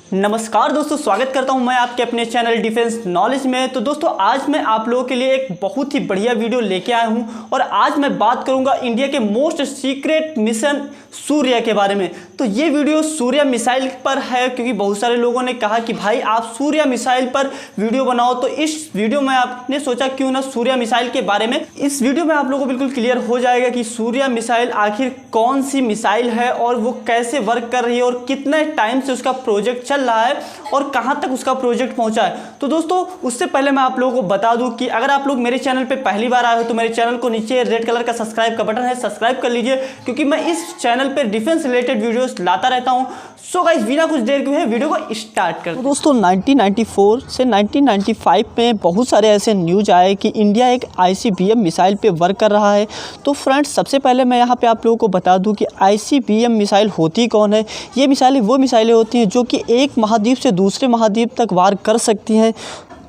नमस्कार दोस्तों, स्वागत करता हूं मैं आपके अपने चैनल डिफेंस नॉलेज में। तो दोस्तों आज मैं आप लोगों के लिए एक बहुत ही बढ़िया वीडियो लेके आया हूं और आज मैं बात करूंगा इंडिया के मोस्ट सीक्रेट मिशन सूर्य के बारे में। तो ये वीडियो सूर्य मिसाइल पर है क्योंकि बहुत सारे लोगों ने कहा कि भाई आप सूर्य मिसाइल पर वीडियो बनाओ। तो इस वीडियो में आपने सोचा क्यों ना सूर्य मिसाइल के बारे में इस वीडियो में आप लोगों को बिल्कुल क्लियर हो जाएगा कि सूर्य मिसाइल आखिर कौन सी मिसाइल है और वो कैसे वर्क कर रही है और कितने टाइम से उसका प्रोजेक्ट चल रहा है और कहां तक उसका प्रोजेक्ट पहुंचा है। तो दोस्तों उससे पहले मैं आप लोगों को बता दूं कि अगर आप लोग मेरे चैनल पे पहली बार आए हो तो मेरे चैनल को नीचे रेड कलर का सब्सक्राइब का बटन है, सब्सक्राइब कर लीजिए क्योंकि मैं इस चैनल पे डिफेंस रिलेटेड वीडियोस लाता रहता हूं। सो गाइस बिना कुछ देर के वीडियो को स्टार्ट करते हैं। दोस्तों 1994 से 1995 में बहुत सारे ऐसे न्यूज आए कि इंडिया एक ICBM मिसाइल पे वर्क कर रहा है। तो फ्रेंड्स सबसे पहले मैं यहाँ पे आप लोगों को बता दूं कि ICBM मिसाइल होती कौन है। ये मिसाइलें वो मिसाइलें होती हैं जो कि एक महाद्वीप से दूसरे महाद्वीप तक वार कर सकती हैं।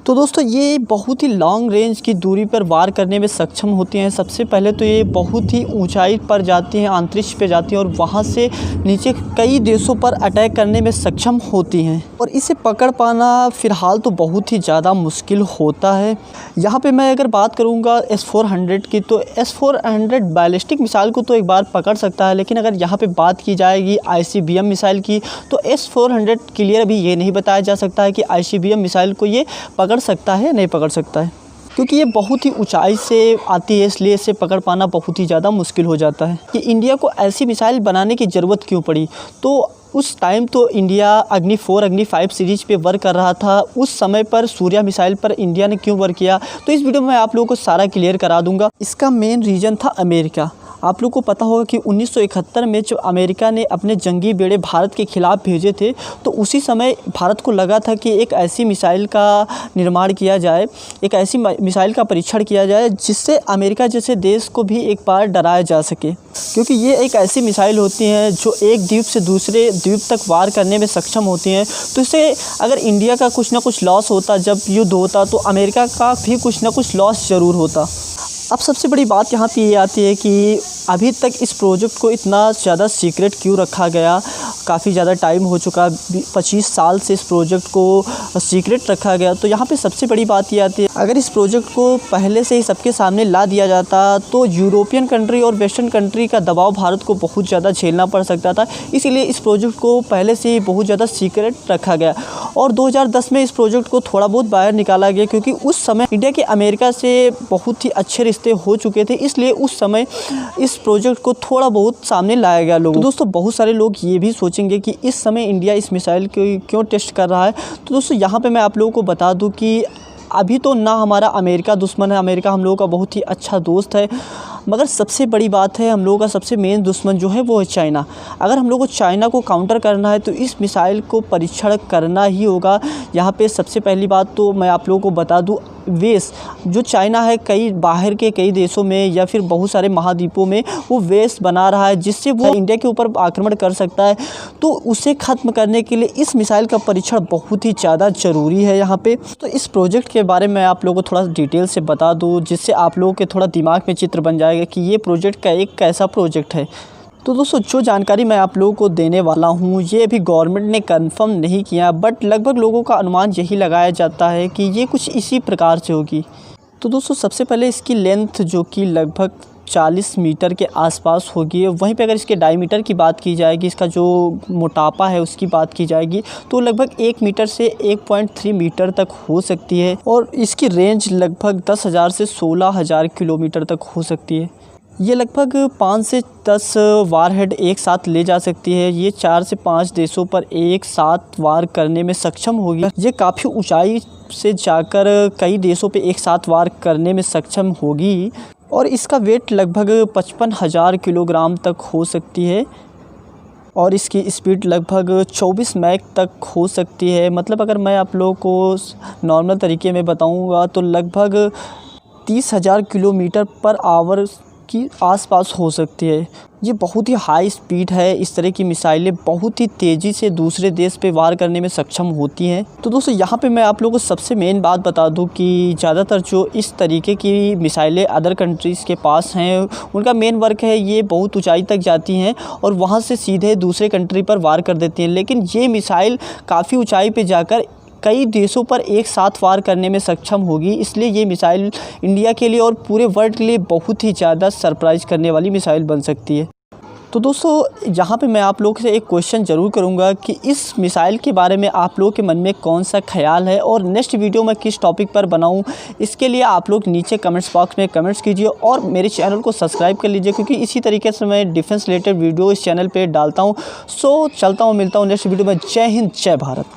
तो दोस्तों ये बहुत ही लॉन्ग रेंज की दूरी पर वार करने में सक्षम होती हैं। सबसे पहले तो ये बहुत ही ऊंचाई पर जाती हैं, अंतरिक्ष पे जाती हैं और वहाँ से नीचे कई देशों पर अटैक करने में सक्षम होती हैं और इसे पकड़ पाना फ़िलहाल तो बहुत ही ज़्यादा मुश्किल होता है। यहाँ पे मैं अगर बात करूँगा S-400 की, तो S-400 बैलिस्टिक मिसाइल को तो एक बार पकड़ सकता है, लेकिन अगर यहाँ पे बात की जाएगी ICBM मिसाइल की तो S-400 क्लियर अभी ये नहीं बताया जा सकता है कि ICBM मिसाइल को ये पकड़ सकता है नहीं पकड़ सकता है, क्योंकि ये बहुत ही ऊंचाई से आती है, इसलिए इसे पकड़ पाना बहुत ही ज़्यादा मुश्किल हो जाता है। कि इंडिया को ऐसी मिसाइल बनाने की ज़रूरत क्यों पड़ी, तो उस टाइम तो इंडिया अग्नि 4 अग्नि 5 सीरीज पे वर्क कर रहा था। उस समय पर सूर्य मिसाइल पर इंडिया ने क्यों वर्क किया, तो इस वीडियो में मैं आप लोगों को सारा क्लियर करा दूंगा। इसका मेन रीज़न था अमेरिका। आप लोग को पता होगा कि 1971 में जब अमेरिका ने अपने जंगी बेड़े भारत के ख़िलाफ़ भेजे थे तो उसी समय भारत को लगा था कि एक ऐसी मिसाइल का निर्माण किया जाए, एक ऐसी मिसाइल का परीक्षण किया जाए जिससे अमेरिका जैसे देश को भी एक बार डराया जा सके, क्योंकि ये एक ऐसी मिसाइल होती हैं जो एक द्वीप से दूसरे द्वीप तक वार करने में सक्षम होती हैं। तो इससे अगर इंडिया का कुछ ना कुछ लॉस होता, जब युद्ध होता, तो अमेरिका का भी कुछ ना कुछ लॉस ज़रूर होता। अब सबसे बड़ी बात यहाँ पे ये आती है कि अभी तक इस प्रोजेक्ट को इतना ज़्यादा सीक्रेट क्यों रखा गया। काफ़ी ज़्यादा टाइम हो चुका, 25 साल से इस प्रोजेक्ट को सीक्रेट रखा गया। तो यहाँ पे सबसे बड़ी बात ये आती है, अगर इस प्रोजेक्ट को पहले से ही सबके सामने ला दिया जाता तो यूरोपियन कंट्री और वेस्टर्न कंट्री का दबाव भारत को बहुत ज़्यादा झेलना पड़ सकता था। इसीलिए इस प्रोजेक्ट को पहले से ही बहुत ज़्यादा सीक्रेट रखा गया और 2010 में इस प्रोजेक्ट को थोड़ा बहुत बाहर निकाला गया, क्योंकि उस समय इंडिया के अमेरिका से बहुत ही अच्छे रिश्ते हो चुके थे। इसलिए उस समय इस प्रोजेक्ट को थोड़ा बहुत सामने लाया गया लोगों। तो दोस्तों बहुत सारे लोग ये भी सोचेंगे कि इस समय इंडिया इस मिसाइल को क्यों टेस्ट कर रहा है। तो दोस्तों यहाँ पे मैं आप लोगों को बता दूं कि अभी तो ना हमारा अमेरिका दुश्मन है, अमेरिका हम लोगों का बहुत ही अच्छा दोस्त है, मगर सबसे बड़ी बात है हम लोगों का सबसे मेन दुश्मन जो है वो है चाइना। अगर हम लोग को चाइना को काउंटर करना है तो इस मिसाइल को परीक्षण करना ही होगा। यहाँ पे सबसे पहली बात तो मैं आप लोगों को बता दूँ, वेस जो चाइना है कई बाहर के कई देशों में या फिर बहुत सारे महाद्वीपों में वो वेस बना रहा है जिससे वो इंडिया के ऊपर आक्रमण कर सकता है। तो उसे ख़त्म करने के लिए इस मिसाइल का परीक्षण बहुत ही ज़्यादा ज़रूरी है यहाँ पे। तो इस प्रोजेक्ट के बारे में आप लोगों को थोड़ा डिटेल से बता दूँ जिससे आप लोगों के थोड़ा दिमाग में चित्र बन जाएगा कि ये प्रोजेक्ट का एक कैसा प्रोजेक्ट है। तो दोस्तों जो जानकारी मैं आप लोगों को देने वाला हूँ ये अभी गवर्नमेंट ने कंफर्म नहीं किया, बट लगभग लोगों का अनुमान यही लगाया जाता है कि ये कुछ इसी प्रकार से होगी। तो दोस्तों सबसे पहले इसकी लेंथ जो कि लगभग 40 मीटर के आसपास होगी। वहीं पे अगर इसके डायमीटर की बात की जाएगी, इसका जो मोटापा है उसकी बात की जाएगी, तो लगभग 1 मीटर से 1.3 मीटर तक हो सकती है और इसकी रेंज लगभग 10,000 से 16,000 किलोमीटर तक हो सकती है। ये लगभग 5 से 10 वारहेड एक साथ ले जा सकती है। ये 4 से 5 देशों पर एक साथ वार करने में सक्षम होगी। ये काफ़ी ऊंचाई से जाकर कई देशों पे एक साथ वार करने में सक्षम होगी और इसका वेट लगभग 55,000 किलोग्राम तक हो सकती है और इसकी स्पीड लगभग 24 मैक तक हो सकती है। मतलब अगर मैं आप लोगों को नॉर्मल तरीके में बताऊँगा तो लगभग 30,000 किलोमीटर पर आवर की आसपास हो सकती है। ये बहुत ही हाई स्पीड है। इस तरह की मिसाइलें बहुत ही तेज़ी से दूसरे देश पे वार करने में सक्षम होती हैं। तो दोस्तों यहाँ पे मैं आप लोगों को सबसे मेन बात बता दूँ कि ज़्यादातर जो इस तरीके की मिसाइलें अदर कंट्रीज़ के पास हैं, उनका मेन वर्क है ये बहुत ऊंचाई तक जाती हैं और वहाँ से सीधे दूसरे कंट्री पर वार कर देती हैं। लेकिन ये मिसाइल काफ़ी ऊंचाई पे जाकर कई देशों पर एक साथ वार करने में सक्षम होगी। इसलिए ये मिसाइल इंडिया के लिए और पूरे वर्ल्ड के लिए बहुत ही ज़्यादा सरप्राइज़ करने वाली मिसाइल बन सकती है। तो दोस्तों यहाँ पे मैं आप लोगों से एक क्वेश्चन ज़रूर करूँगा कि इस मिसाइल के बारे में आप लोगों के मन में कौन सा ख्याल है और नेक्स्ट वीडियो मैं किस टॉपिक पर बनाऊँ, इसके लिए आप लोग नीचे कमेंट्स बॉक्स में कमेंट्स कीजिए और मेरे चैनल को सब्सक्राइब कर लीजिए, क्योंकि इसी तरीके से मैं डिफेंस रिलेटेड वीडियो इस चैनल पर डालता हूँ। सो चलता हूँ, मिलता हूँ नेक्स्ट वीडियो में। जय हिंद, जय भारत।